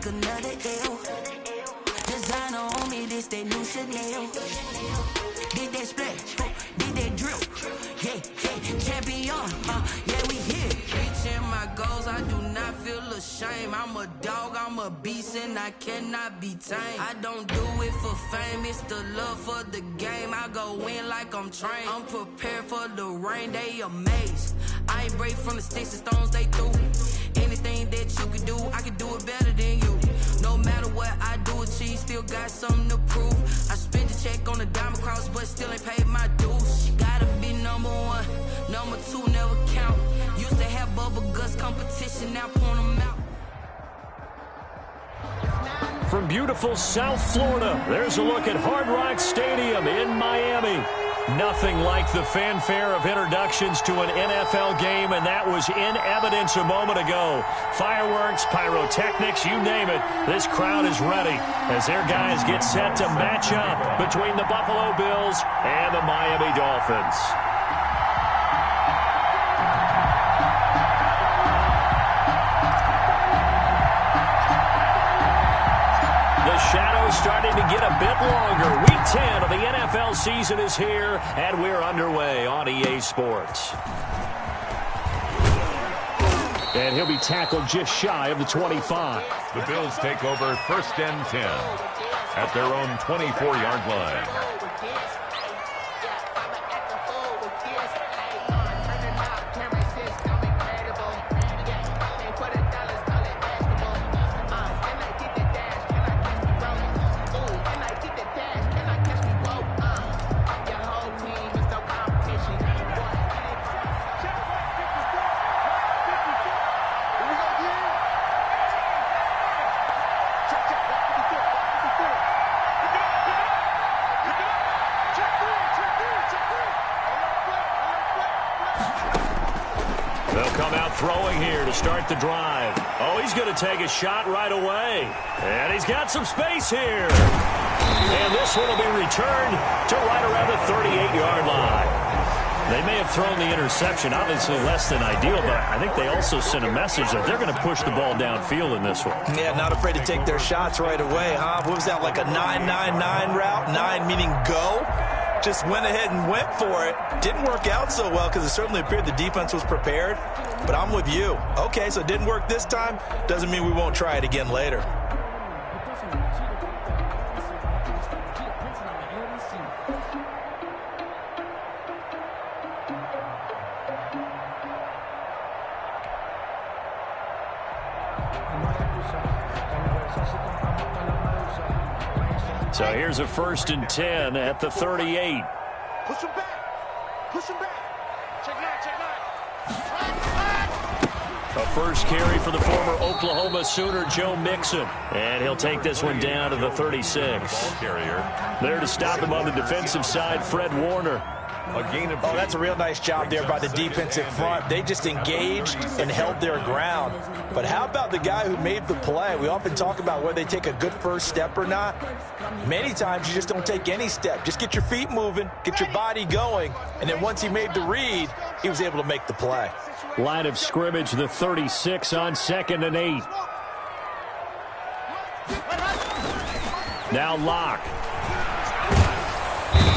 take another L. Designer on me, this that new Chanel. Did that splash, did that drip. Yeah, champion, yeah, we here. Reaching my goals, I do not feel ashamed. I'm a dog, I'm a beast, and I cannot be tamed. I don't do it for fame, it's the love for the game. I go in like I'm trained. I'm prepared for the rain, they amazed. I ain't break from the sticks and stones they threw. Anything that you can do, I can do it better than you. No matter what I do, achieve, still got something to prove. I spent the check on the diamond cross, but still ain't paid my dues. Gotta be number one, number two never count. Used to have bubble guts competition, now point them out. From beautiful South Florida, there's a look at Hard Rock Stadium in Miami. Nothing like the fanfare of introductions to an NFL game, and that was in evidence a moment ago. Fireworks, pyrotechnics, you name it. This crowd is ready as their guys get set to match up between the Buffalo Bills and the Miami Dolphins. The shadow's starting to get a bit longer. Week 10 of the NFL season is here, and we're underway on EA Sports. And he'll be tackled just shy of the 25. The Bills take over 1st and 10 at their own 24-yard line. Throwing here to start the drive. Oh, he's going to take a shot right away. And he's got some space here. And this one will be returned to right around the 38-yard line. They may have thrown the interception, obviously less than ideal, but I think they also sent a message that they're going to push the ball downfield in this one. Yeah, not afraid to take their shots right away, huh? What was that, like a 9-9-9 route? 9 meaning go? Just went ahead and went for it. Didn't work out so well because it certainly appeared the defense was prepared. But I'm with you. Okay, so it didn't work this time. Doesn't mean we won't try it again later. So here's a 1st and 10 at the 38. Push him back. Push him back. Check that, check that. A first carry for the former Oklahoma Sooner, Joe Mixon. And he'll take this one down to the 36. There to stop him on the defensive side, Fred Warner. Oh, that's a real nice job there by the defensive front. They just engaged and held their ground. But how about the guy who made the play? We often talk about whether they take a good first step or not. Many times you just don't take any step. Just get your feet moving, get your body going, and then once he made the read, he was able to make the play. Line of scrimmage, the 36 on 2nd and 8. Now Locke.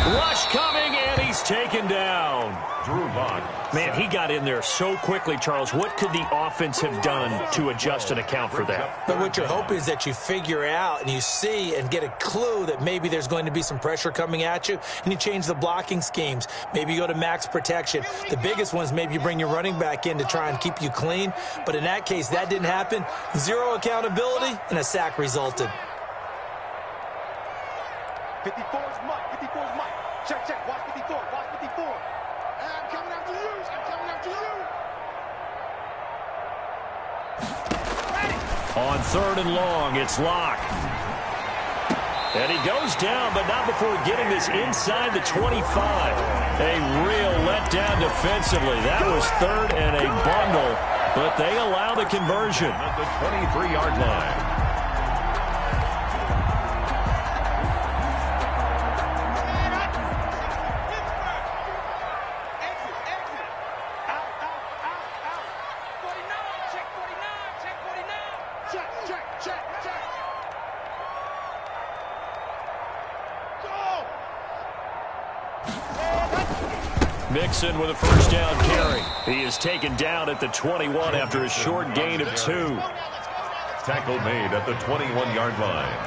Rush coming, and he's taken down. Drew Lock. Man, he got in there so quickly, Charles. What could the offense have done to adjust and account for that? But what you're hoping is that you figure out and you see and get a clue that maybe there's going to be some pressure coming at you, and you change the blocking schemes. Maybe you go to max protection. The biggest one is maybe you bring your running back in to try and keep you clean. But in that case, that didn't happen. Zero accountability, and a sack resulted. 54's Mike. 54's Mike. Check, check. Watch 54. Watch 54. I'm coming after you. I'm coming after you. On 3rd and long, it's Locke. And he goes down, but not before getting this inside the 25. A real letdown defensively. That was 3rd and a bundle, but they allow the conversion. At the 23-yard line. Check. Go! Mixon with a first down carry. He is taken down at the 21 after a short gain of 2. Tackle made at the 21-yard line.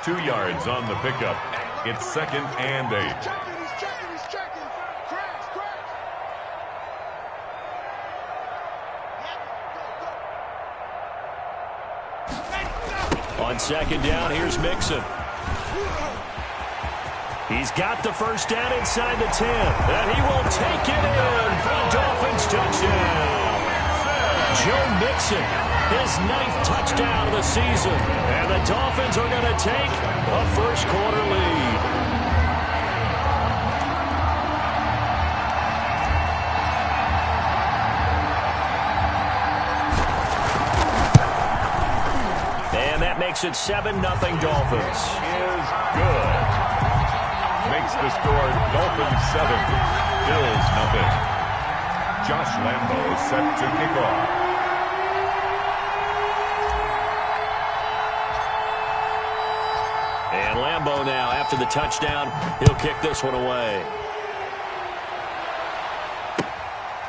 2 yards on the pickup. It's 2nd and 8. He's checking. Crash. On 2nd down, here's Mixon. He's got the first down inside the 10, and he will take it in for a Dolphins touchdown. Joe Mixon, his 9th touchdown of the season, and the Dolphins are going to take a first-quarter lead. And that makes it 7-0 Dolphins. Is good. Makes the score Dolphins 7, Bills 0. Josh Lambo set to kick off. And Lambo now, after the touchdown, he'll kick this one away.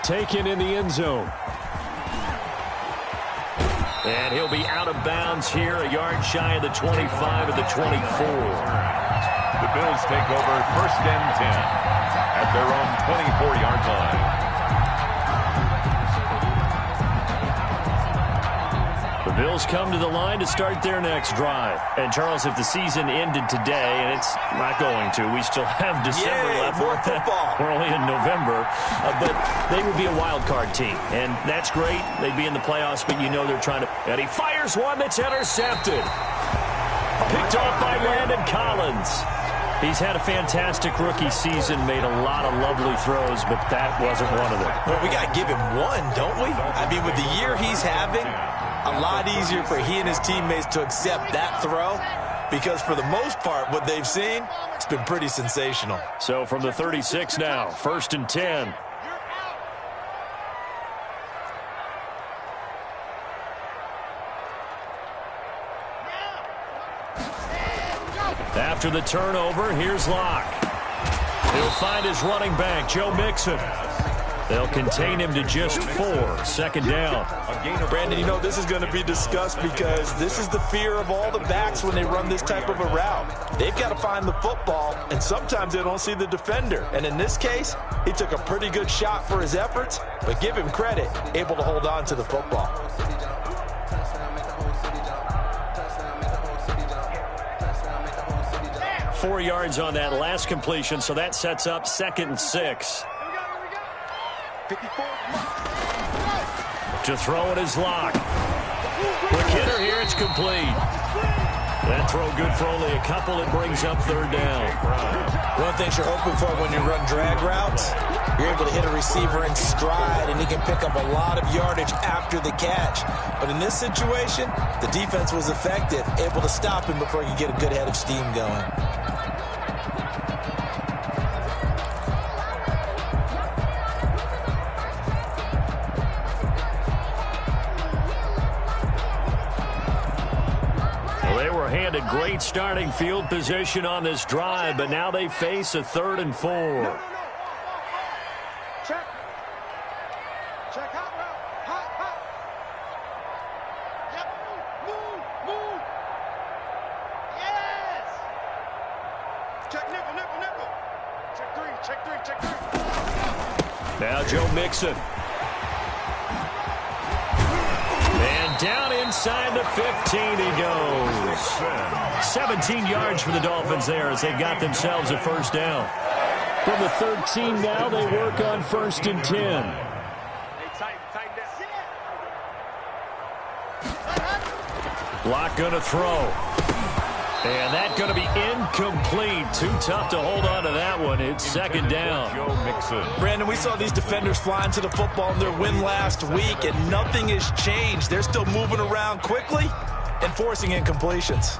Taken in the end zone. And he'll be out of bounds here, a yard shy of the 25 at the 24. The Bills take over 1st and 10 at their own 24-yard line. The Bills come to the line to start their next drive. And, Charles, if the season ended today, and it's not going to, we still have December left. More football. We're only in November. But they would be a wild card team. And that's great. They'd be in the playoffs, but you know they're trying to. And he fires one that's intercepted. Picked off by Landon Collins. He's had a fantastic rookie season, made a lot of lovely throws, but that wasn't one of them. Well, we got to give him one, don't we? I mean, with the year he's having, a lot easier for he and his teammates to accept that throw because for the most part, what they've seen, it's been pretty sensational. So from the 36 now, 1st and 10. After the turnover, here's Locke. He'll find his running back, Joe Mixon. They'll contain him to just 4. 2nd down. Brandon, you know, this is going to be discussed because this is the fear of all the backs when they run this type of a route. They've got to find the football, and sometimes they don't see the defender. And in this case, he took a pretty good shot for his efforts, but give him credit, able to hold on to the football. Four yards on that last completion, so that sets up 2nd and 6. To throw it is Locke. Quick hitter here, it's complete. That throw good for only a couple. It brings up 3rd down. One of the things you're hoping for when you run drag routes, you're able to hit a receiver in stride, and he can pick up a lot of yardage after the catch. But in this situation, the defense was effective, able to stop him before he could get a good head of steam going. Handed great starting field position on this drive, but now they face a 3rd and 4. Check hot route. Hot. Yep. Move. Yes. Check nickel. Check three. Now Joe Mixon. And down inside the 15 he goes. 17 yards for the Dolphins there as they got themselves a first down. From the 13 now, they work on 1st and 10. Locke going to throw. And that going to be incomplete. Too tough to hold on to that one. It's 2nd down. Joe Mixon. Brandon, we saw these defenders flying to the football in their win last week, and nothing has changed. They're still moving around quickly and forcing incompletions.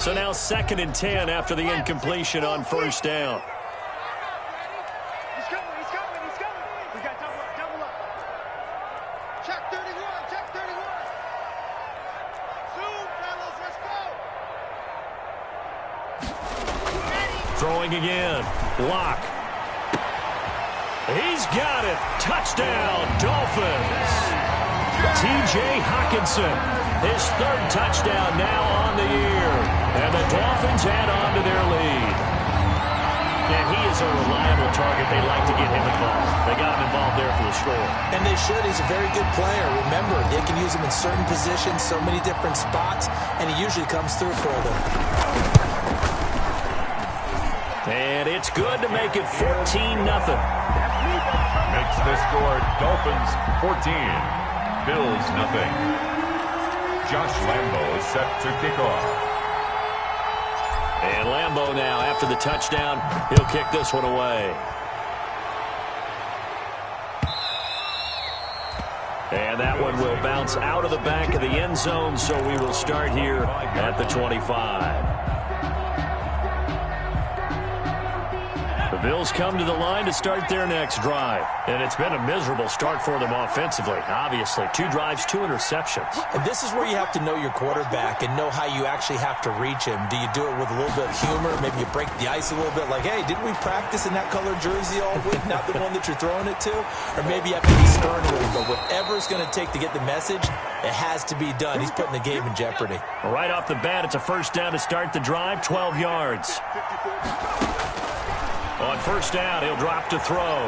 So now 2nd and 10 after the incompletion on first down. He's coming. We got double up. Check 31. Zoom, fellas, let's go. Throwing again. Lock. He's got it. Touchdown, Dolphins. T.J. Hockenson, his 3rd touchdown now on the year. And the Dolphins add on to their lead. And he is a reliable target. They like to get him involved. They got him involved there for the score. And they should. He's a very good player. Remember, they can use him in certain positions, so many different spots, and he usually comes through for them. And it's good to make it 14-0. Makes the score Dolphins 14, Bills nothing. Josh Lambo is set to kick off. And Lambo now, after the touchdown, he'll kick this one away. And that one will bounce out of the back of the end zone, so we will start here at the 25. The Bills come to the line to start their next drive. And it's been a miserable start for them offensively, obviously. 2 drives, 2 interceptions. And this is where you have to know your quarterback and know how you actually have to reach him. Do you do it with a little bit of humor? Maybe you break the ice a little bit, like, hey, didn't we practice in that color jersey all week, not the one that you're throwing it to? Or maybe you have to be stern with him. But whatever it's going to take to get the message, it has to be done. He's putting the game in jeopardy. Right off the bat, it's a first down to start the drive, 12 yards. On first down, he'll drop to throw.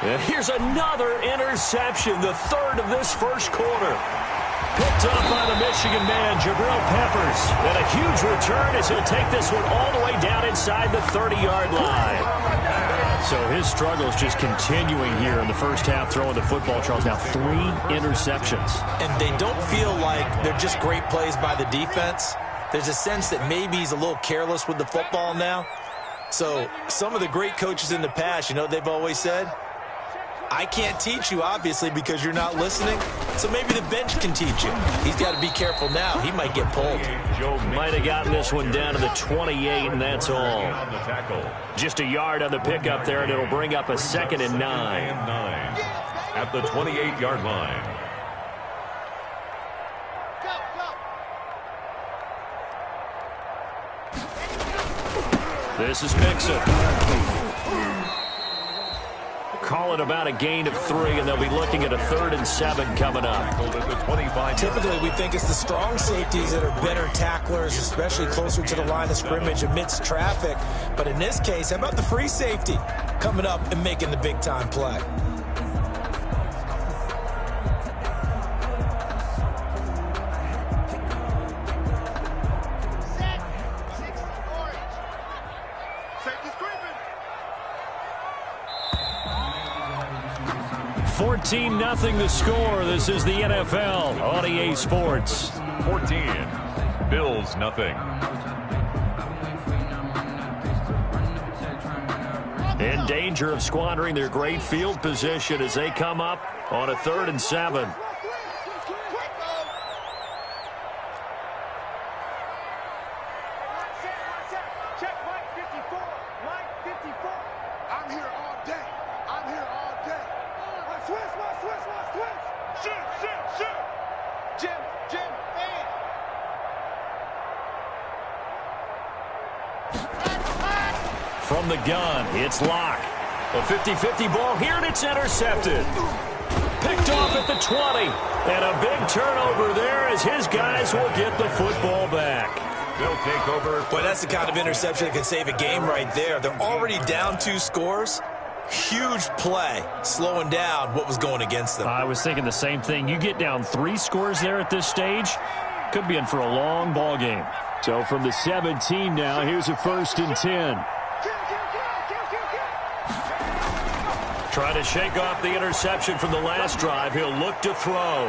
And here's another interception, the 3rd of this first quarter. Picked up by the Michigan man, Jabril Peppers. And a huge return as he'll take this one all the way down inside the 30-yard line. So his struggles just continuing here in the first half, throwing the football, Charles. Now 3 interceptions. And they don't feel like they're just great plays by the defense. There's a sense that maybe he's a little careless with the football now. So some of the great coaches in the past, you know, they've always said, I can't teach you, obviously, because you're not listening. So maybe the bench can teach you. He's got to be careful now. He might get pulled. Might have gotten this one down to the 28, and that's all. Just a yard on the pickup there, and it'll bring up a 2nd and 9. At the 28-yard line. This is Mixon. Call it about a gain of 3, and they'll be looking at a 3rd and 7 coming up. Typically, we think it's the strong safeties that are better tacklers, especially closer to the line of scrimmage amidst traffic. But in this case, how about the free safety coming up and making the big-time play? $14-0 the score. This is the NFL on EA Sports. 14, Bills nothing. In danger of squandering their great field position as they come up on a 3rd and 7. From the gun, it's Locke. A 50-50 ball here, and it's intercepted. Picked off at the 20. And a big turnover there as his guys will get the football back. They'll take over. Boy, that's the kind of interception that can save a game right there. They're already down 2 scores. Huge play, slowing down what was going against them. I was thinking the same thing. You get down 3 scores there at this stage, could be in for a long ball game. So from the 17 now, here's a 1st and 10. Trying to shake off the interception from the last drive. He'll look to throw.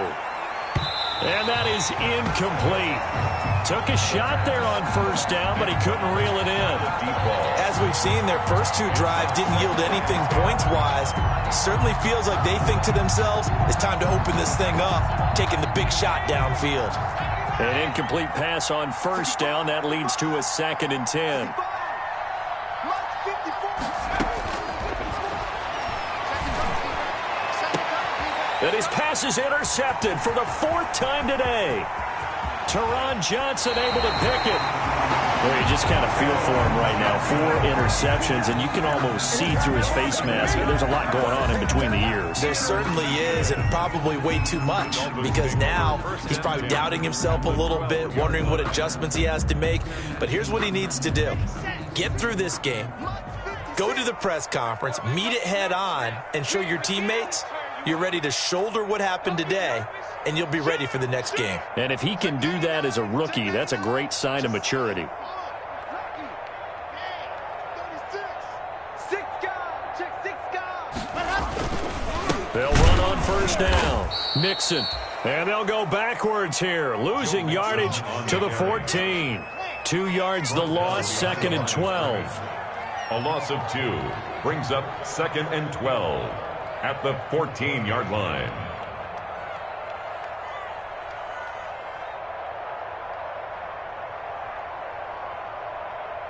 And that is incomplete. Took a shot there on first down, but he couldn't reel it in. As we've seen, their first 2 drives didn't yield anything points-wise. Certainly feels like they think to themselves, it's time to open this thing up, taking the big shot downfield. An incomplete pass on first down. That leads to a 2nd and 10. And his pass is intercepted for the 4th time today. Teron Johnson able to pick it. Well, you just kind of feel for him right now. 4 interceptions, and you can almost see through his face mask. There's a lot going on in between the ears. There certainly is, and probably way too much, because now he's probably doubting himself a little bit, wondering what adjustments he has to make. But here's what he needs to do. Get through this game, go to the press conference, meet it head on, and show your teammates you're ready to shoulder what happened today, and you'll be ready for the next game. And if he can do that as a rookie, that's a great sign of maturity. They'll run on first down. Mixon. And they'll go backwards here, losing yardage to the 14. 2 yards the loss, 2nd and 12. A loss of 2 brings up 2nd and 12 at the 14-yard line.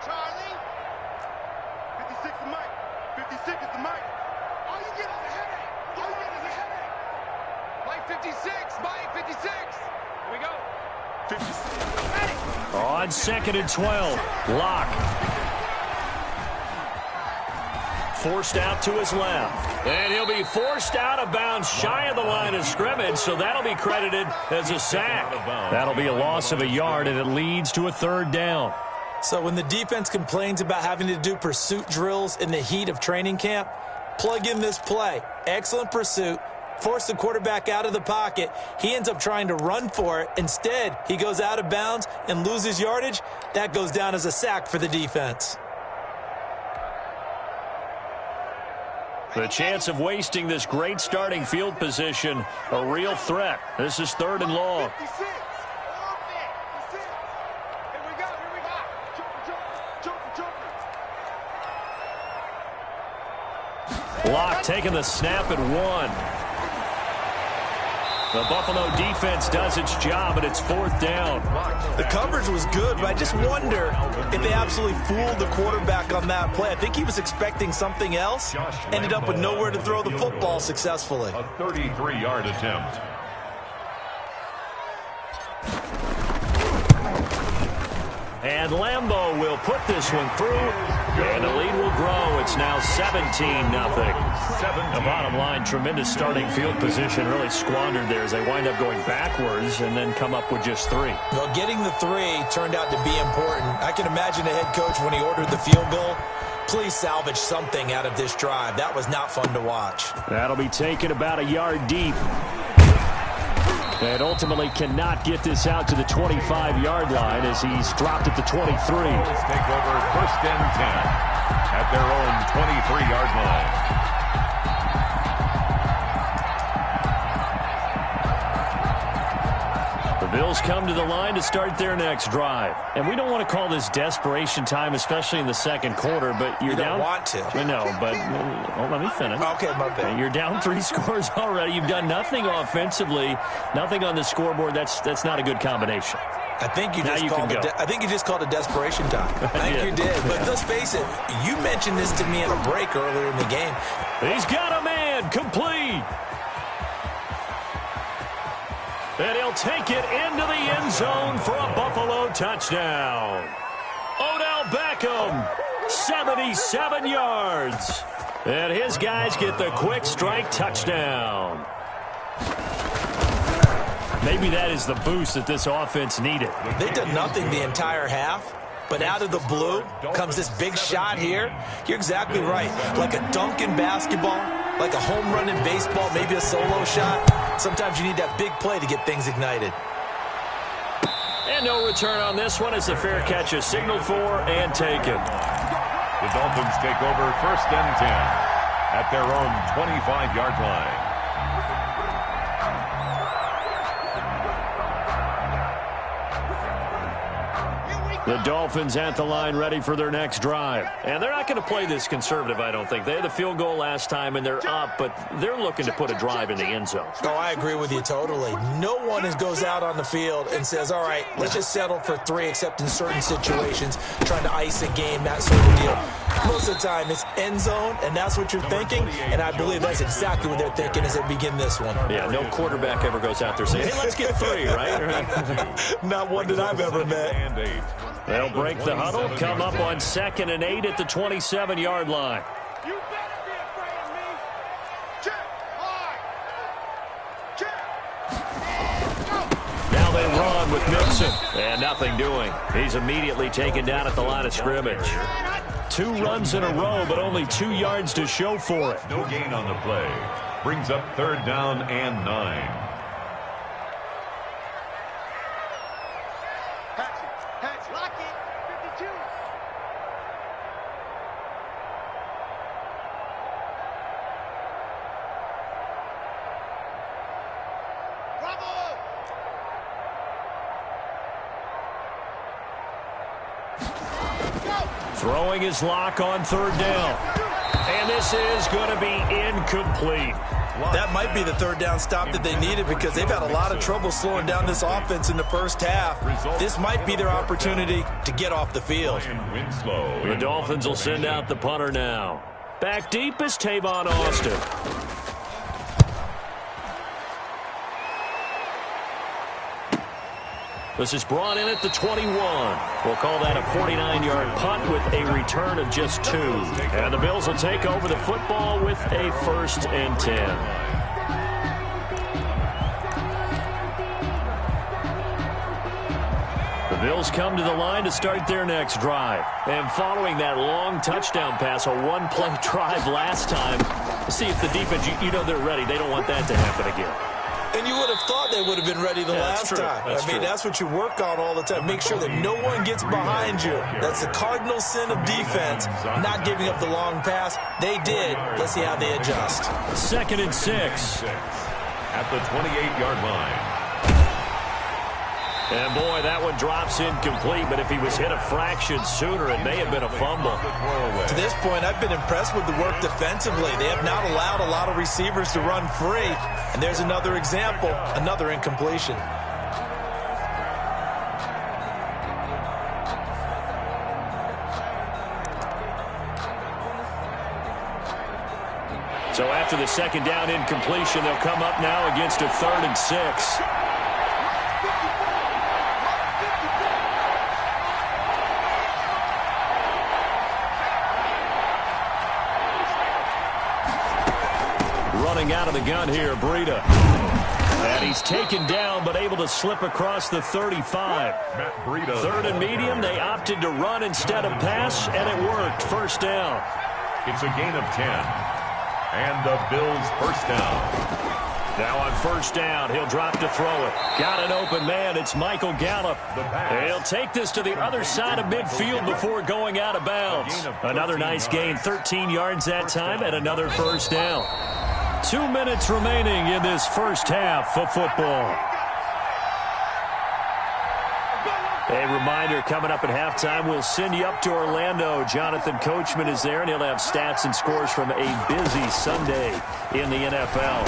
Charlie. 56 is Mike. 56 is the Mike. All you get is a headache. All you get is a headache. Mike 56. Mike 56. Here we go. 56. On 2nd and 12. Lock. Forced out to his left. And he'll be forced out of bounds shy of the line of scrimmage, so that'll be credited as a sack. That'll be a loss of a yard, and it leads to a 3rd down. So when the defense complains about having to do pursuit drills in the heat of training camp, plug in this play. Excellent pursuit. Force the quarterback out of the pocket. He ends up trying to run for it. Instead, he goes out of bounds and loses yardage. That goes down as a sack for the defense. The chance of wasting this great starting field position, a real threat. This is 3rd and long. 56. Here we go. Here we go. Joker. Locke taking the snap at 1. The Buffalo defense does its job, and it's 4th down. The coverage was good, but I just wonder if they absolutely fooled the quarterback on that play. I think he was expecting something else, ended up with nowhere to throw the football successfully. A 33-yard attempt. And Lambeau will put this one through, and the lead will grow. It's now 17-0. The bottom line, tremendous starting field position, really squandered there as they wind up going backwards and then come up with just 3. Well, getting the 3 turned out to be important. I can imagine the head coach when he ordered the field goal. Please salvage something out of this drive. That was not fun to watch. That'll be taken about a yard deep. And ultimately cannot get this out to the 25-yard line as he's dropped at the 23. Take over 1st and 10 at their own 23-yard line. The Bills come to the line to start their next drive. And we don't want to call this desperation time, especially in the 2nd quarter, but you're down. You don't want to. I know, but let me finish. Okay, my bad. You're down 3 scores already. You've done nothing offensively, nothing on the scoreboard. That's not a good combination. I think you just called it desperation time. I think you did. But let's face it, you mentioned this to me in a break earlier in the game. He's got a man, complete. And he'll take it into the end zone for a Buffalo touchdown. Odell Beckham, 77 yards. And his guys get the quick strike touchdown. Maybe that is the boost that this offense needed. They did nothing the entire half, but out of the blue comes this big shot here. You're exactly right. Like a dunk in basketball, like a home run in baseball, maybe a solo shot. Sometimes you need that big play to get things ignited. And no return on this one as the fair catch is signaled for and taken. The Dolphins take over 1st and 10 at their own 25-yard line. The Dolphins at the line ready for their next drive. And they're not going to play this conservative, I don't think. They had the field goal last time, and they're up, but they're looking to put a drive in the end zone. Oh, I agree with you totally. No one goes out on the field and says, all right, let's just settle for 3, except in certain situations, trying to ice a game, that sort of deal. Most of the time, it's end zone, and that's what you're thinking, and I believe that's exactly what they're thinking as they begin this one. Yeah, no quarterback ever goes out there saying, hey, let's get 3, right? Not one that I've ever met. They'll break the huddle, come up on 2nd and 8 at the 27-yard line. You better be afraid of me. Check. Hard. Check. Now they run with Mixon, and nothing doing. He's immediately taken down at the line of scrimmage. 2 runs in a row, but only 2 yards to show for it. No gain on the play. Brings up 3rd down and 9. Hatch, lock it. 52. Bravo! Throwing his lock on 3rd down. And this is going to be incomplete. That might be the 3rd down stop that they needed because they've had a lot of trouble slowing down this offense in the first half. This might be their opportunity to get off the field. The Dolphins will send out the punter now. Back deep is Tavon Austin. This is brought in at the 21. We'll call that a 49-yard punt with a return of just 2. And the Bills will take over the football with a 1st and 10. The Bills come to the line to start their next drive. And following that long touchdown pass, a 1-play drive last time, see if the defense, you know they're ready. They don't want that to happen again. And you would have thought they would have been ready the last time. That's what you work on all the time. Make sure that no one gets behind you. That's the cardinal sin of defense, not giving up the long pass. They did. Let's see how they adjust. 2nd and 6. At the 28-yard line. And, boy, that one drops incomplete, but if he was hit a fraction sooner, it may have been a fumble. To this point, I've been impressed with the work defensively. They have not allowed a lot of receivers to run free. And there's another example, another incompletion. So after the 2nd down incompletion, they'll come up now against a 3rd and 6. Running out of the gun here, Breida. And he's taken down, but able to slip across the 35. 3rd and medium, they opted to run instead of pass, and it worked. 1st down. It's a gain of 10. And the Bills' 1st down. Now on 1st down, he'll drop to throw it. Got an open man. It's Michael Gallup. He'll take this to the other side of midfield before going out of bounds. Another nice gain, 13 yards that time, and another 1st down. 2 minutes remaining in this first half of football. A reminder, coming up at halftime, we'll send you up to Orlando. Jonathan Coachman is there, and he'll have stats and scores from a busy Sunday in the NFL.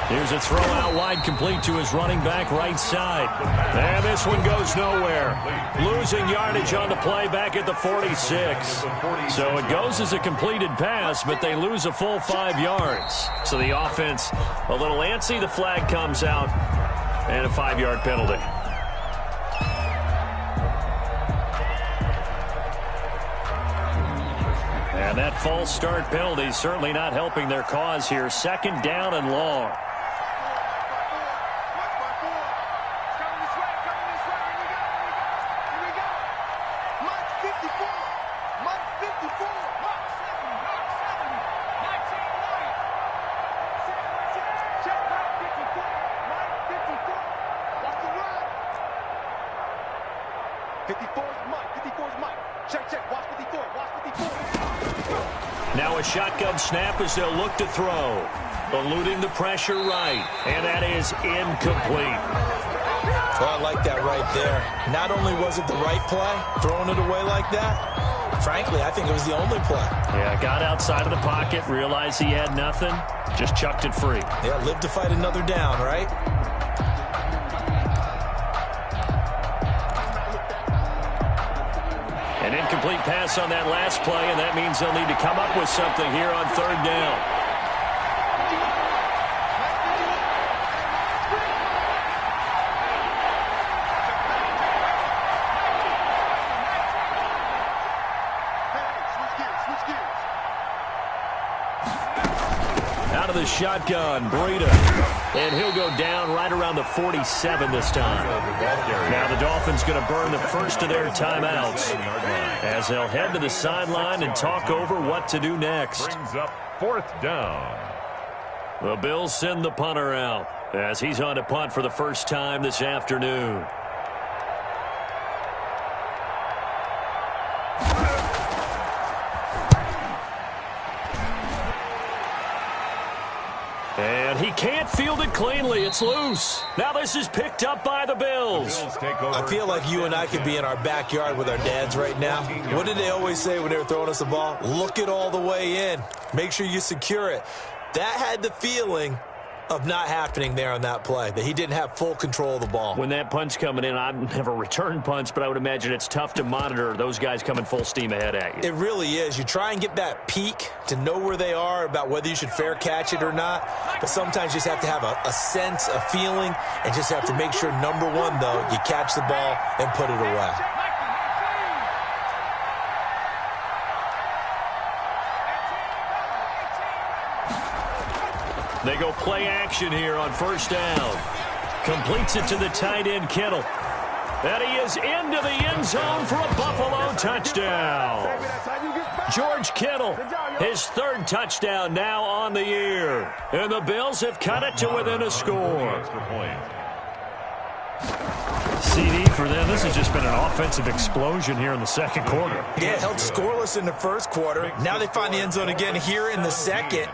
Here's a throw out wide, complete to his running back right side. And this one goes nowhere. Losing yardage on the play back at the 46. So it goes as a completed pass, but they lose a full 5 yards. So the offense a little antsy. The flag comes out, and a 5-yard penalty. And that false start penalty certainly not helping their cause here. 2nd down and long. Now a shotgun snap as they'll look to throw. Eluding the pressure right. And that is incomplete. Well, I like that right there. Not only was it the right play, throwing it away like that, frankly, I think it was the only play. Yeah, got outside of the pocket, realized he had nothing, just chucked it free. Yeah, live to fight another down, right? An incomplete pass on that last play, and that means they'll need to come up with something here on third down. The shotgun, Breida, and he'll go down right around the 47 this time. Now the Dolphins going to burn the first of their timeouts as they'll head to the sideline and talk over what to do next. Brings up fourth down. The Bills send the punter out as he's on to punt for the first time this afternoon. And he can't field it cleanly. It's loose. Now this is picked up by the Bills. I feel like you and I could be in our backyard with our dads right now. What did they always say when they were throwing us the ball? Look it all the way in. Make sure you secure it. That had the feeling of not happening there on that play, that he didn't have full control of the ball. When that punch coming in, I've never returned punts, but I would imagine it's tough to monitor those guys coming full steam ahead at you. It really is. You try and get that peek to know where they are, about whether you should fair catch it or not, but sometimes you just have to have a sense, a feeling, and just have to make sure, number one, though, you catch the ball and put it away. They go play action here on first down. Completes it to the tight end, Kittle. And he is into the end zone for a Buffalo touchdown. George Kittle, his third touchdown now on the year. And the Bills have cut it to within a score. CD for them. This has just been an offensive explosion here in the second quarter. Yeah, held scoreless in the first quarter. Now they find the end zone again here in the second.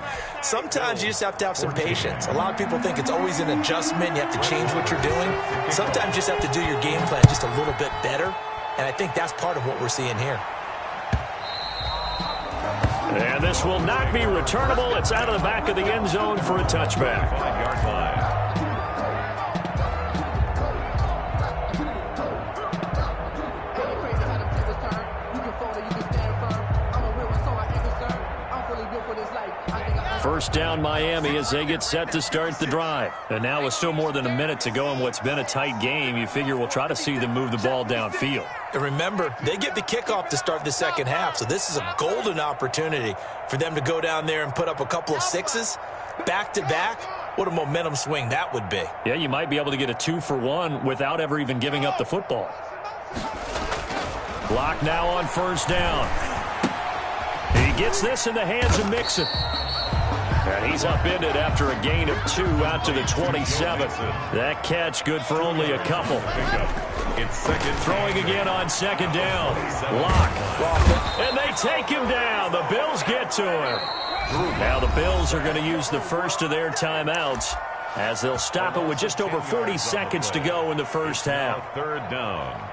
Sometimes you just have to have some patience. A lot of people think it's always an adjustment. You have to change what you're doing. Sometimes you just have to do your game plan just a little bit better. And I think that's part of what we're seeing here. And this will not be returnable. It's out of the back of the end zone for a touchback. 5-yard line. First down Miami as they get set to start the drive. And now with still more than a minute to go in what's been a tight game, you figure we'll try to see them move the ball downfield. And remember, they get the kickoff to start the second half, so this is a golden opportunity for them to go down there and put up a couple of sixes back-to-back. What a momentum swing that would be. Yeah, you might be able to get a 2-for-1 without ever even giving up the football. Block now on first down. He gets this in the hands of Mixon. And he's upended after a gain of 2 out to the 27. That catch good for only a couple. It's second. Throwing again on second down. Lock. And they take him down. The Bills get to him. Now the Bills are going to use the first of their timeouts as they'll stop it with just over 40 seconds to go in the first half. Third down.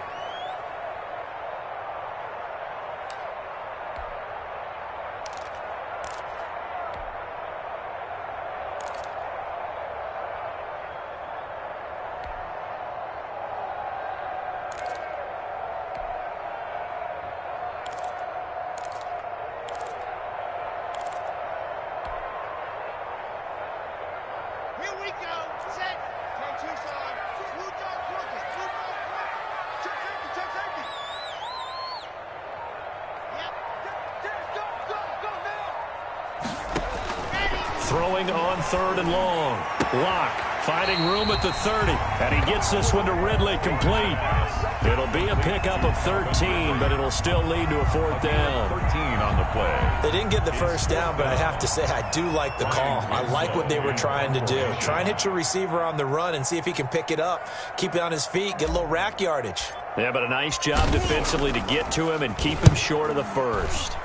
Throwing on third and long. Lock finding room at the 30. And he gets this one to Ridley complete. It'll be a pickup of 13, but it'll still lead to a fourth down. 13 on the play. They didn't get the first down, but I have to say I do like the call. I like what they were trying to do. Try and hit your receiver on the run and see if he can pick it up. Keep it on his feet, get a little rack yardage. Yeah, but a nice job defensively to get to him and keep him short of the first.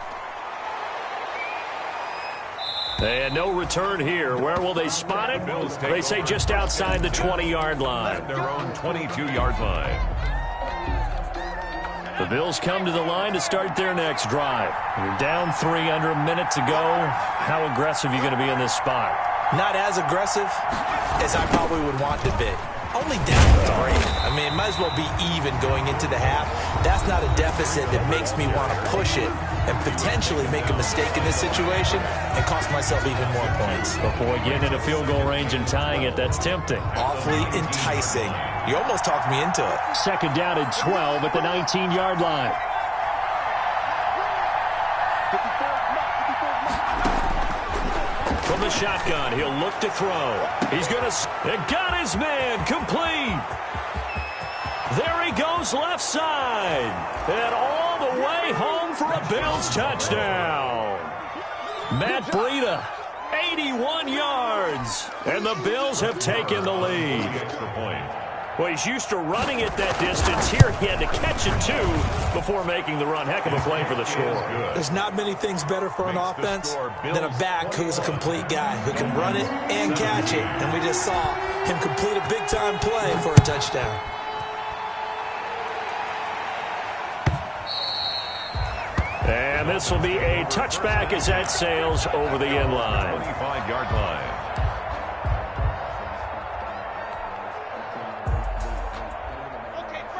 And no return here. Where will they spot it? They say just outside the 20-yard line. At their own 22-yard line. The Bills come to the line to start their next drive. You're down 3 under a minute to go. How aggressive are you going to be in this spot? Not as aggressive as I probably would want to be. Only down 3. I mean, it might as well be even going into the half. That's not a deficit that makes me want to push it and potentially make a mistake in this situation and cost myself even more points. But boy, getting into field goal range and tying it, that's tempting. Awfully enticing. You almost talked me into it. Second down and 12 at the 19-yard line. From the shotgun, he'll look to throw. He's going to got his man complete. There he goes left side. And all the way home for a Bills touchdown. Matt Breida, 81 yards. And the Bills have taken the lead. Extra point. Well, he's used to running it that distance. Here he had to catch it, too, before making the run. Heck of a play for the score. There's not many things better for an offense than a back who's a complete guy, who can run it and catch it. And we just saw him complete a big-time play for a touchdown. And this will be a touchback as that sails over the end line. 25-yard line.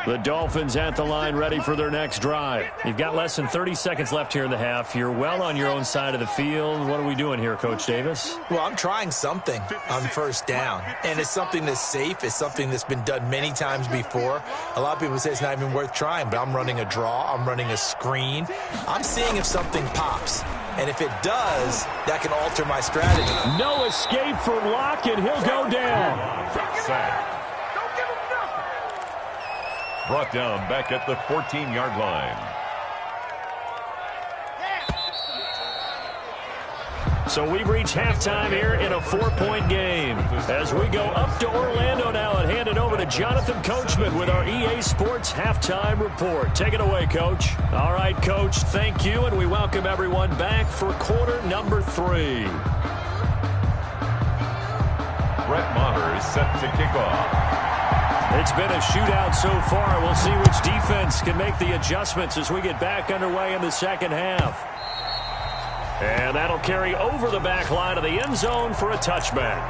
The Dolphins at the line ready for their next drive. You've got less than 30 seconds left here in the half. You're well on your own side of the field. What are we doing here, Coach Davis? Well, I'm trying something on first down. And it's something that's safe. It's something that's been done many times before. A lot of people say it's not even worth trying, but I'm running a draw. I'm running a screen. I'm seeing if something pops. And if it does, that can alter my strategy. No escape from Locke, and he'll go down. Sack. Brought down back at the 14-yard line. So we've reached halftime here in a 4-point game. As we go up to Orlando now and hand it over to Jonathan Coachman with our EA Sports Halftime Report. Take it away, Coach. All right, Coach, thank you, and we welcome everyone back for quarter number 3. Brett Maher is set to kick off. It's been a shootout so far. We'll see which defense can make the adjustments as we get back underway in the second half. And that'll carry over the back line of the end zone for a touchback.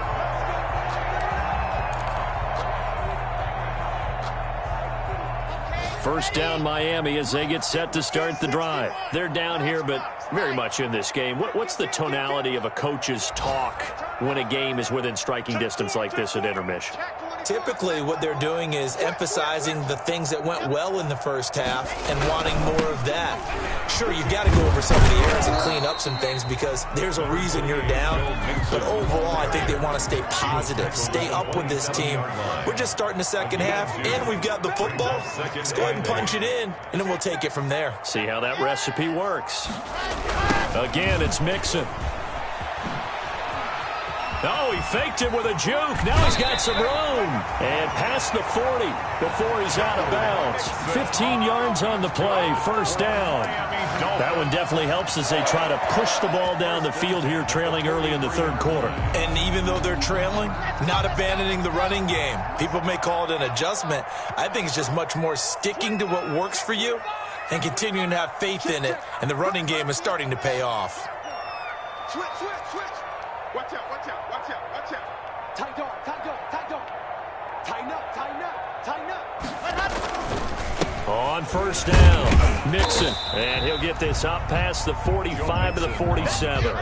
First down Miami as they get set to start the drive. They're down here, but very much in this game. What's the tonality of a coach's talk when a game is within striking distance like this at intermission? Typically, what they're doing is emphasizing the things that went well in the first half and wanting more of that. Sure, you've got to go over some of the errors and clean up some things because there's a reason you're down. But overall, I think they want to stay positive, stay up with this team. We're just starting the second half, and we've got the football. Let's go ahead and punch it in, and then we'll take it from there. See how that recipe works. Again, it's Mixon. Oh, he faked it with a juke. Now he's got some room. And past the 40 before he's out of bounds. 15 yards on the play, first down. That one definitely helps as they try to push the ball down the field here, trailing early in the third quarter. And even though they're trailing, not abandoning the running game. People may call it an adjustment. I think it's just much more sticking to what works for you and continuing to have faith in it. And the running game is starting to pay off. Switch. Watch out. Tighten up. Tighten up. On first down, Mixon. And he'll get this up past the 45 to the 47.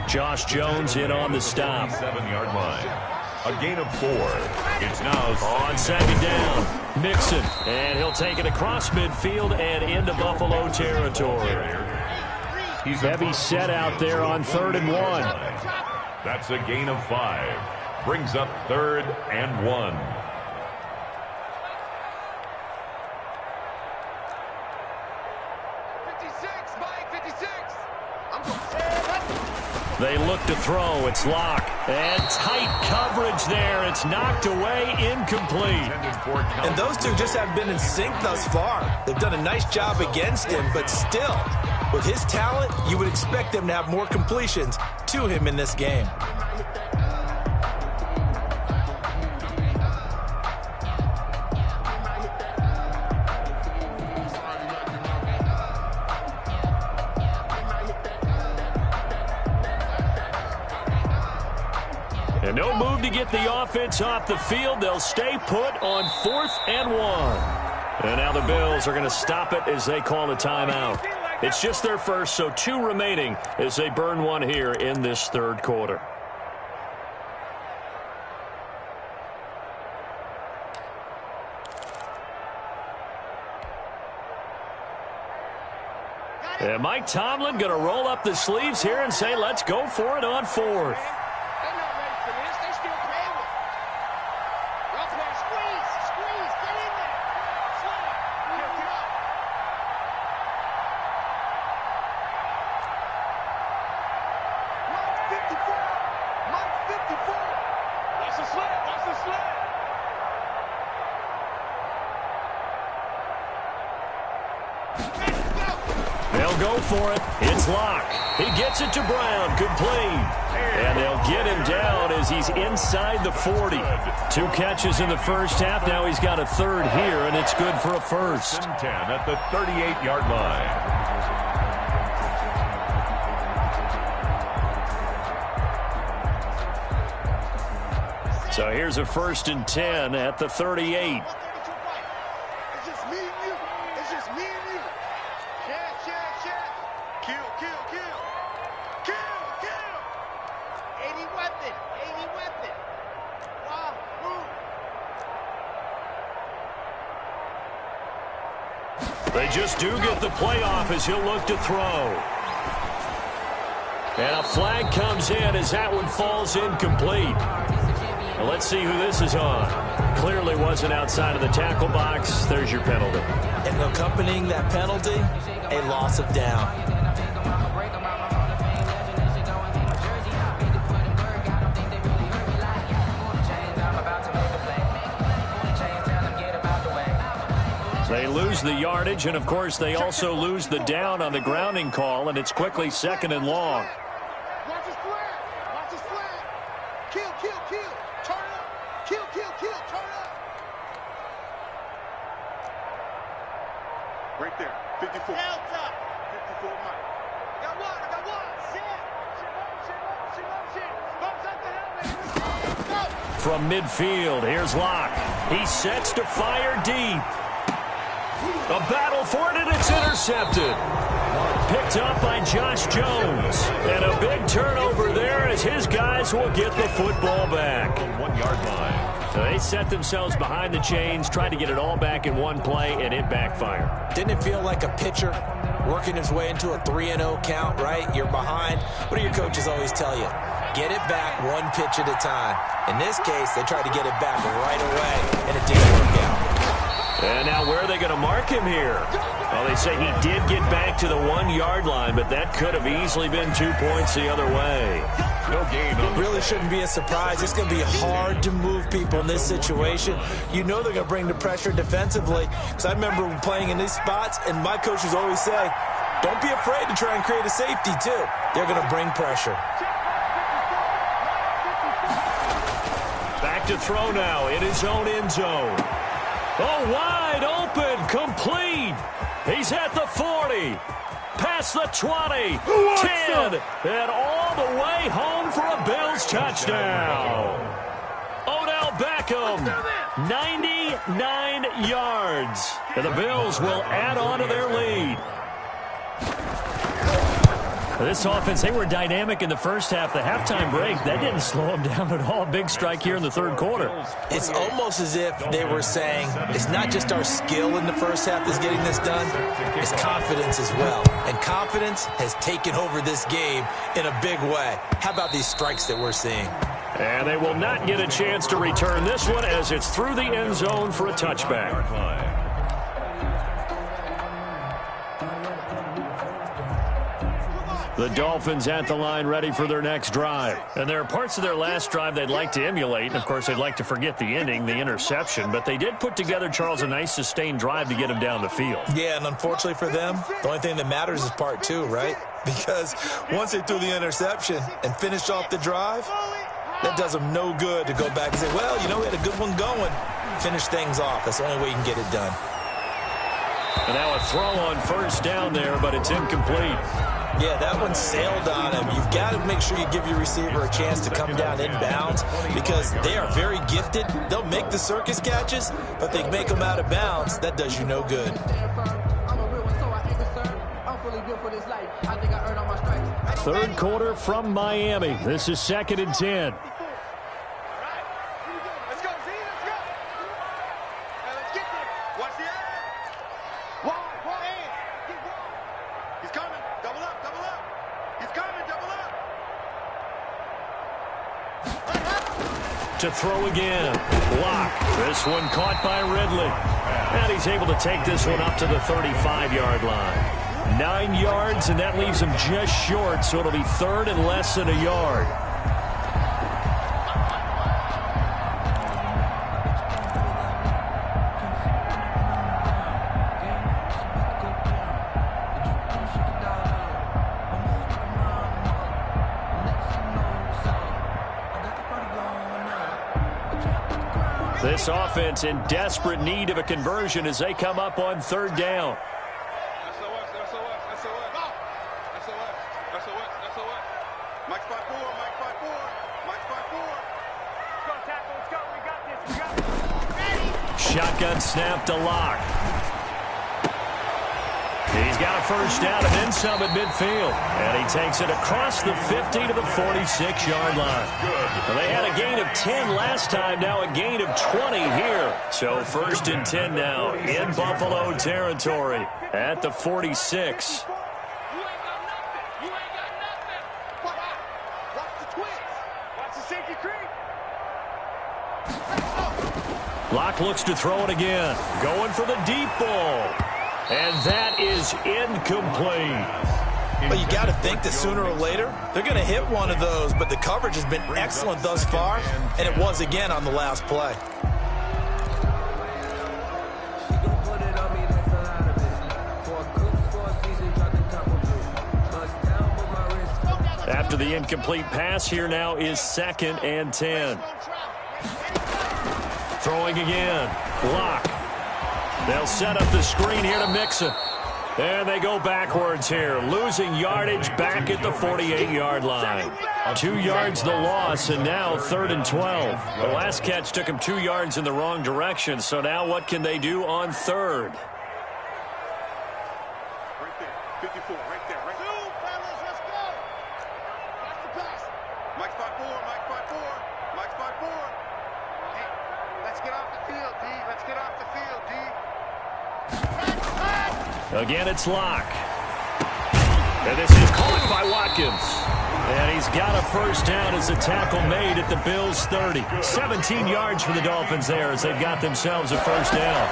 Josh Jones in on the stop. 7-yard line. A gain of 4. It's now on second down, Mixon. And he'll take it across midfield and into Buffalo territory. Heavy set out there on 3rd and 1. That's a gain of 5. Brings up 3rd and 1. They look to throw. It's Locke. And tight coverage there. It's knocked away, incomplete. And those two just haven't been in sync thus far. They've done a nice job against him, but still, With his talent, you would expect them to have more completions to him in this game. And no move to get the offense off the field. They'll stay put on 4th and 1. And now the Bills are going to stop it as they call a timeout. It's just their first, so 2 remaining as they burn one here in this third quarter. And Mike Tomlin going to roll up the sleeves here and say, let's go for it on 4th. They'll go for it. It's Locke. He gets it to Brown. Complete. And they'll get him down as he's inside the 40. 2 catches in the first half. Now he's got a 3rd here, and it's good for a first. 10 at the 38-yard line. So here's a 1st and 10 at the 38. They just do get the playoff as he'll look to throw. And a flag comes in as that one falls incomplete. Well, let's see who this is on. Clearly wasn't outside of the tackle box. There's your penalty. And accompanying that penalty, a loss of down. They lose the yardage, and, of course, they also lose the down on the grounding call, and it's quickly 2nd and long. Watch his flag. Watch his flag. Kill, kill, kill. Turn up. Kill, kill, kill. Turn up. Right there. 54. Hell top. 54, Mike. I got one. I got one. Shit. From midfield, here's Locke. He sets to fire deep. A battle for it, and it's intercepted. Picked up by Josh Jones. And a big turnover there as his guys will get the football back. 1-yard line. So they set themselves behind the chains, tried to get it all back in one play, and it backfired. Didn't it feel like a pitcher working his way into a 3-0 count, right? You're behind. What do your coaches always tell you? Get it back 1 pitch at a time. In this case, they tried to get it back right away, and it didn't work out. And now where are they going to mark him here? Well, they say he did get back to the 1-yard line, but that could have easily been 2 points the other way. No gain. It really shouldn't be a surprise. It's going to be hard to move people in this situation. You know they're going to bring the pressure defensively. Because I remember playing in these spots, and my coaches always say, don't be afraid to try and create a safety, too. They're going to bring pressure. Back to throw now in his own end zone. Oh, wide open, complete. He's at the 40, past the 20, 10, and all the way home for a Bills touchdown. Odell Beckham, 99 yards. And the Bills will add on to their lead. This offense, they were dynamic in the first half. The halftime break, that didn't slow them down at all. Big strike here in the third quarter. It's almost as if they were saying, it's not just our skill in the first half that's getting this done, it's confidence as well. And confidence has taken over this game in a big way. How about these strikes that we're seeing? And they will not get a chance to return this one as it's through the end zone for a touchback. The Dolphins at the line ready for their next drive. And there are parts of their last drive they'd like to emulate. And, of course, they'd like to forget the ending, the interception. But they did put together, Charles, a nice sustained drive to get him down the field. Yeah, and unfortunately for them, the only thing that matters is part two, right? Because once they threw the interception and finished off the drive, that does them no good to go back and say, well, you know, we had a good one going. Finish things off. That's the only way you can get it done. And now a throw on first down there, but it's incomplete. Yeah, that one sailed on him. You've got to make sure you give your receiver a chance to come down inbounds because they are very gifted. They'll make the circus catches, but they make them out of bounds. That does you no good. Third quarter from Miami. This is 2nd and 10. To throw again. Block. This one caught by Ridley. And he's able to take this one up to the 35-yard line. 9 yards, and that leaves him just short, so it'll be third and less than a yard. This offense in desperate need of a conversion as they come up on third down. Mike 5-4, Mike 5-4, Mike 5-4. Let's go, tackle, let's go, we got this, we got this. Shotgun snap to Lock. He's got a first down and then some at midfield. And he takes it across the 50 to the 46-yard line. Well, they had a gain of 10 last time, now a gain of 20 here. So 1st and 10 now in Buffalo territory at the 46. Locke looks to throw it again. Going for the deep ball. And that is incomplete. Well, you got to think that sooner or later, they're going to hit one of those, but the coverage has been excellent thus far, and it was again on the last play. After the incomplete pass, here now is 2nd and 10. Throwing again. Lock. They'll set up the screen here to Mixon. And they go backwards here, losing yardage back at the 48-yard line. 2 yards the loss, and now 3rd and 12. The last catch took him 2 yards in the wrong direction, so now what can they do on third? Right there, 54, right there, right there. Two, fellas, let's go. That's the pass. Mike 5-4, Mike 5-4, Mike 5-4. Hey, let's get off the field, D. Let's get off the field, D. Again, it's Locke. And this is caught by Watkins. And he's got a first down as a tackle made at the Bills' 30. 17 yards for the Dolphins there as they've got themselves a first down.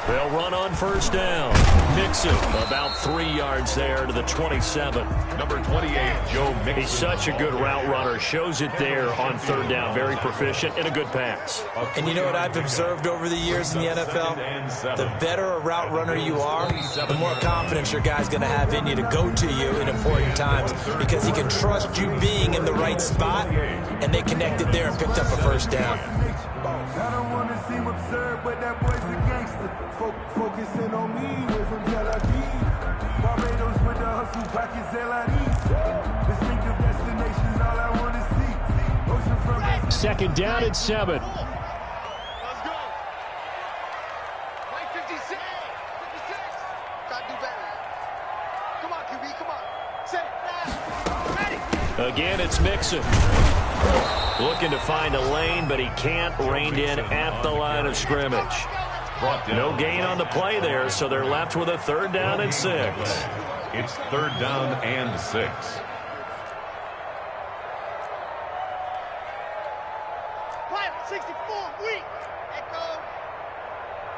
They'll run on first down. Mixon about 3 yards there to the 27. Number 28, Joe Mixon. He's such a good route runner. Shows it there on third down. Very proficient and a good pass. And you know what I've observed over the years in the NFL? The better a route runner you are, the more confidence your guy's going to have in you to go to you in important times because he can trust you being in the right spot, and they connected there and picked up a first down. I don't want to seem absurd, but that boy's a gangster. Focusing on me, we're from Tel Aviv. Barbados with the hustle, pockets LIDs. Distinctive destinations, all I want to see. Ocean from 2nd down and 7. Let's go. Mike 56, 56. Gotta do better. Come on, QB, come on. Set it. Ready. Again, it's Mixon. Looking to find a lane, but he can't. Reined in at the line of scrimmage. No gain on the play there, so they're left with a 3rd down and 6. It's 3rd down and 6. Pilot 64, weak. Echo.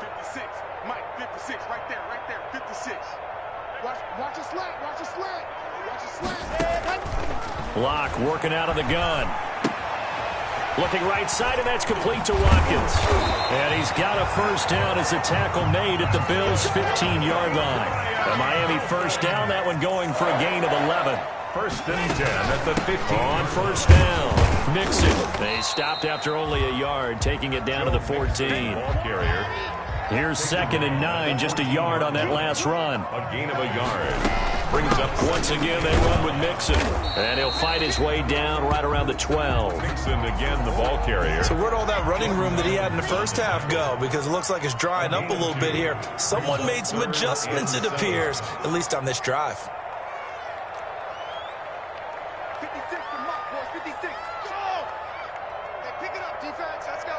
56, Mike 56, right there, 56. Watch a slant. Watch a slant. Watch a slant. Locke working out of the gun. Looking right side, and that's complete to Watkins. And he's got a first down as a tackle made at the Bills' 15-yard line. A Miami first down, that one going for a gain of 11. First and 10 at the 15. On first down, Mixon. They stopped after only a yard, taking it down to the 14. Ball carrier. Here's 2nd and 9, just a yard on that last run. A gain of a yard. Brings up Once again, they run with Mixon. And he'll fight his way down right around the 12. Mixon again, the ball carrier. So where'd all that running room that he had in the first half go? Because it looks like it's drying up a little bit here. Someone made some adjustments, it appears, at least on this drive. 56 to Mike, boys. 56. Go! Hey, pick it up, defense. Let's go.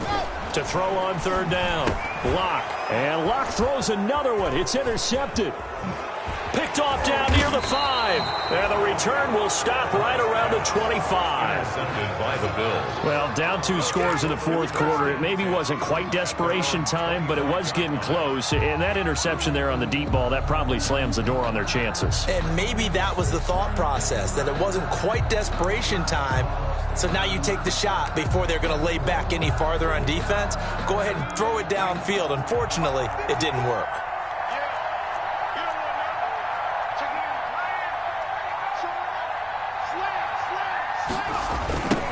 Go! To throw on third down. Locke. And Locke throws another one. It's intercepted. Picked off down near the 5. And the return will stop right around the 25. Intercepted by the Bills. Well, down 2 scores in the fourth quarter. It maybe wasn't quite desperation time, but it was getting close. And that interception there on the deep ball, that probably slams the door on their chances. And maybe that was the thought process, that it wasn't quite desperation time. So now you take the shot before they're going to lay back any farther on defense. Go ahead and throw it downfield. Unfortunately, it didn't work.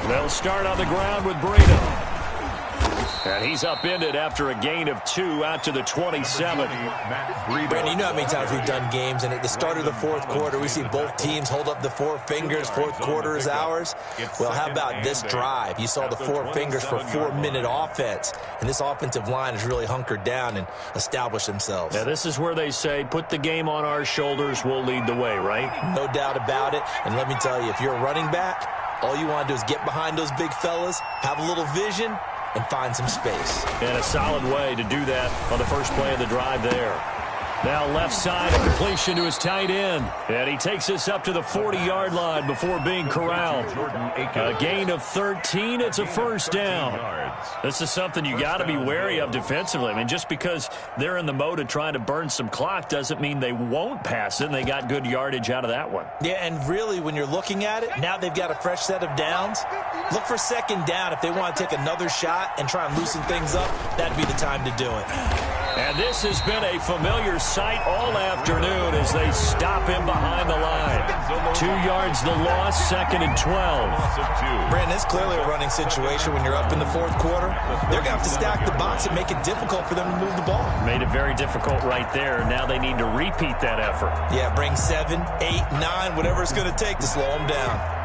They'll start on the ground with Breda. And he's upended after a gain of 2 out to the 27. Brandon, you know how many times we've done games, and at the start of the fourth quarter, we see both teams hold up the 4 fingers, fourth quarter is ours. Well, how about this drive? You saw the 4 fingers for 4-minute offense, and this offensive line has really hunkered down and established themselves. Now, this is where they say, put the game on our shoulders, we'll lead the way, right? No doubt about it, and let me tell you, if you're a running back, all you want to do is get behind those big fellas, have a little vision, and find some space. And a solid way to do that on the first play of the drive there. Now left side, a completion to his tight end. And he takes us up to the 40-yard line before being corralled. A gain of 13, it's a first down. This is something you got to be wary of defensively. I mean, just because they're in the mode of trying to burn some clock doesn't mean they won't pass it, and they got good yardage out of that one. Yeah, and really, when you're looking at it, now they've got a fresh set of downs. Look for second down. If they want to take another shot and try and loosen things up, that'd be the time to do it. And this has been a familiar sight all afternoon as they stop him behind the line. 2 yards the loss, 2nd and 12. Brandon, it's clearly a running situation when you're up in the fourth quarter. They're going to have to stack the box and make it difficult for them to move the ball. Made it very difficult right there. Now they need to repeat that effort. Yeah, bring 7, 8, 9, whatever it's going to take to slow them down.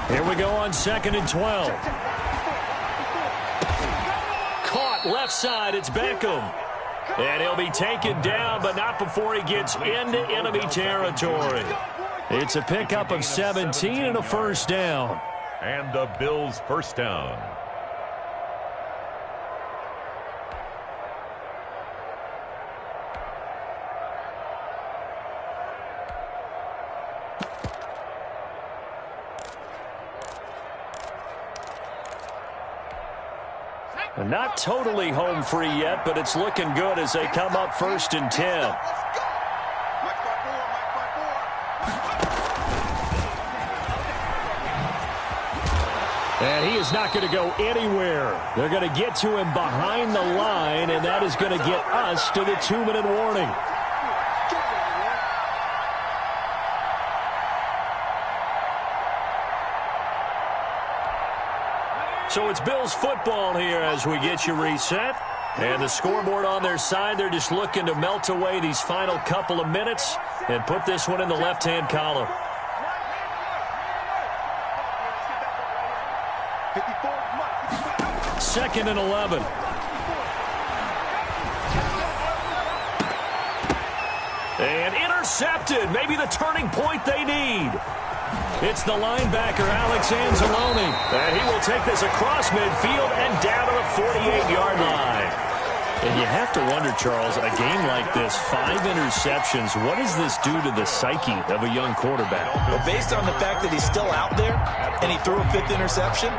Here we go on 2nd and 12. Caught left side, it's Beckham. And he'll be taken down, but not before he gets into enemy territory. It's a pickup of 17 and a first down. And the Bills' first down. Not totally home free yet, but it's looking good as they come up 1st and 10. And he is not going to go anywhere. They're going to get to him behind the line, and that is going to get us to the 2-minute warning. So it's Bills football here as we get you reset. And the scoreboard on their side, they're just looking to melt away these final couple of minutes and put this one in the left-hand column. Second and 11. And intercepted. Maybe the turning point they need. It's the linebacker, Alex Anzalone. And he will take this across midfield and down to the 48-yard line. And you have to wonder, Charles, a game like this, 5 interceptions, what does this do to the psyche of a young quarterback? Well, based on the fact that he's still out there and he threw a 5th interception,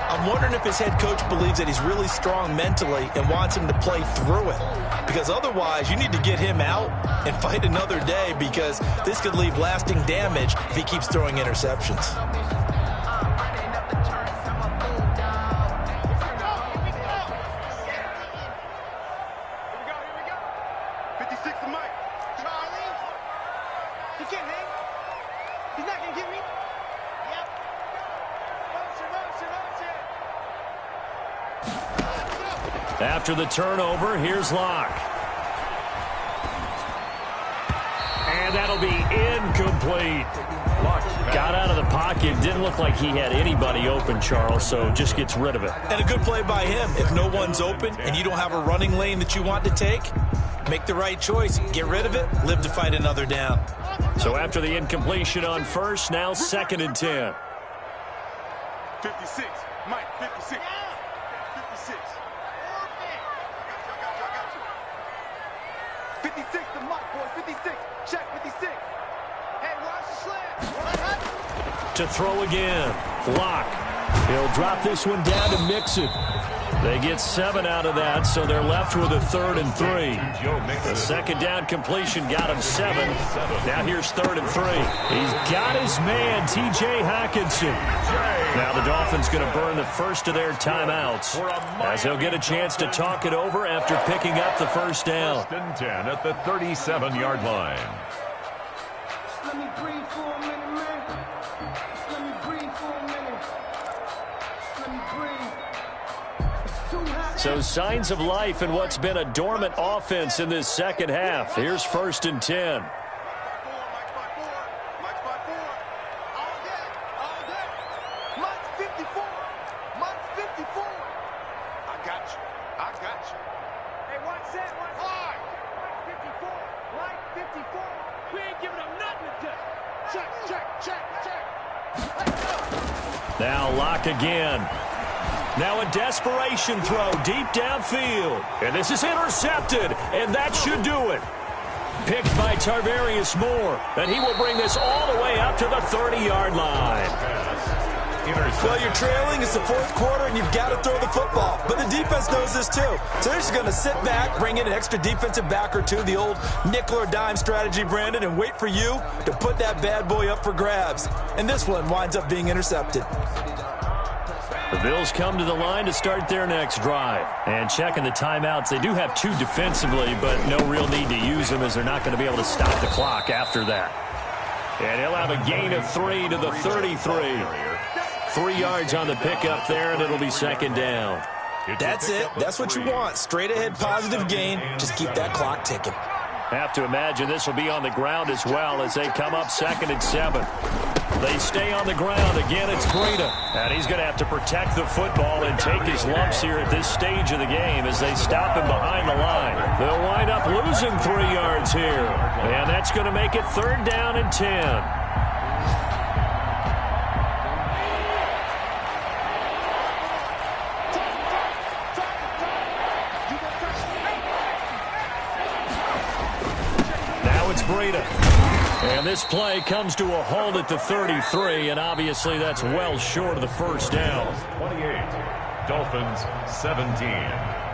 I'm wondering if his head coach believes that he's really strong mentally and wants him to play through it. Because otherwise, you need to get him out and fight another day, because this could leave lasting damage if he keeps throwing interceptions. 56 to Mike. Charlie. He can't hang. He's not going to get me. Yep. Motion. After the turnover, here's Locke. And that'll be incomplete. Got out of the pocket. Didn't look like he had anybody open, Charles, so just gets rid of it. And a good play by him. If no one's open and you don't have a running lane that you want to take, make the right choice. Get rid of it. Live to fight another down. So after the incompletion on first, now 2nd and 10. 56. Mike, 56. 56. I got you. 56 to Mike, boys. 56. Check 56. Hey, watch the slam. To throw again. Locke. He'll drop this one down to mix it. They get 7 out of that, so they're left with a 3rd and 3. The 2nd down completion got him 7. Now here's 3rd and 3. He's got his man, T.J. Hockenson. Now the Dolphins going to burn the first of their timeouts, as he'll get a chance to talk it over after picking up the first down. 1st and 10 at the 37-yard line. Just let me breathe for a minute, man. Just let me breathe for a minute. Just let me breathe. So signs of life in what's been a dormant offense in this second half. Here's 1st and 10. Now Locke again. Now a desperation throw deep downfield. And this is intercepted, and that should do it. Picked by Tarvarius Moore, and he will bring this all the way up to the 30-yard line. Well, you're trailing. It's the 4th quarter, and you've got to throw the football. But the defense knows this, too. So they're just going to sit back, bring in an extra defensive back or two, the old nickel or dime strategy, Brandon, and wait for you to put that bad boy up for grabs. And this one winds up being intercepted. The Bills come to the line to start their next drive. And checking the timeouts, they do have 2 defensively, but no real need to use them, as they're not going to be able to stop the clock after that. And he'll have a gain of 3 to the 33. 3 yards on the pickup there, and it'll be 2nd down. That's it. That's what you want. Straight ahead, positive gain. Just keep that clock ticking. Have to imagine this will be on the ground as well as they come up 2nd and 7. They stay on the ground. Again, it's Breida. And he's going to have to protect the football and take his lumps here at this stage of the game as they stop him behind the line. They'll wind up losing 3 yards here. And that's going to make it 3rd down and 10. Breida. And this play comes to a halt at the 33, and obviously that's well short of the 1st down. 28, Dolphins 17.